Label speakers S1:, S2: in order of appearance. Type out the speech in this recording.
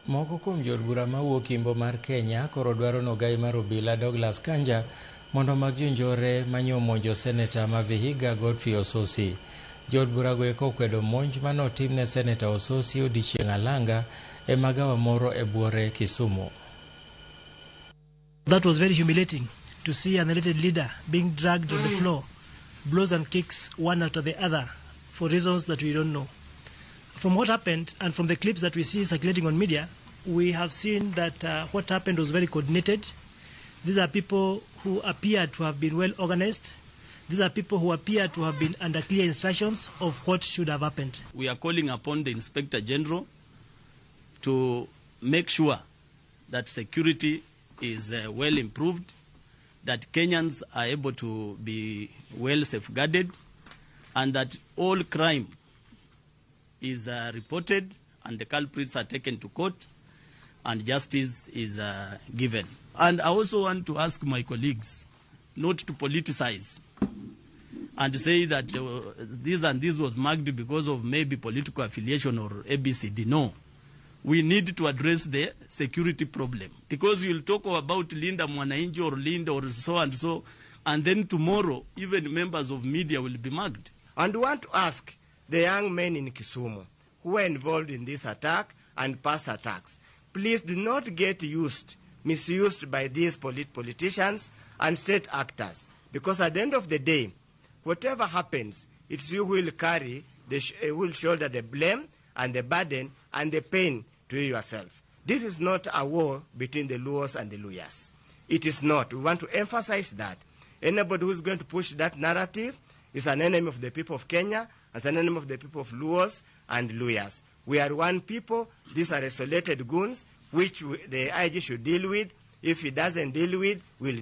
S1: Moko kuom jood bura mawuok Imbo mar Kenya koro dwaro nogai mar obila Douglas Kanja mondo mag jonjore manyomonjo seneta ma Vihiga Godfrey Osotsi. Jood bura go eko kwedo monj manotimne seneta Osotsi odiechieng' alanga e magawa moro e Buore, Kisumu.
S2: That was very humiliating to see an elected leader being dragged on the floor, blows and kicks one after the other for reasons that we don't know. From what happened and from the clips that we see circulating on media, we have seen that what happened was very coordinated. These are people who appear to have been well organized. These are people who appear to have been under clear instructions of what should have happened.
S3: We are calling upon the Inspector General to make sure that security is well improved, that Kenyans are able to be well safeguarded, and that all crime is reported and the culprits are taken to court and justice is given. And I also want to ask my colleagues not to politicize and say that this and this was marked because of maybe political affiliation or ABCD. No. We need to address the security problem, because you'll talk about Linda Mwanainji or Linda or so and so, and then tomorrow even members of media will be marked.
S4: And we want to ask the young men in Kisumu who were involved in this attack and past attacks, please do not get misused by these politicians and state actors, because at the end of the day, whatever happens, it's you who will carry, who will shoulder the blame and the burden and the pain to yourself. This is not a war between the Luos and the Luyas. It is not. We want to emphasize that. Anybody who is going to push that narrative is an enemy of the people of Kenya, as an enemy of the people of Luos and Luyas. We are one people. These are isolated goons, which the IG should deal with. If he doesn't deal with, we'll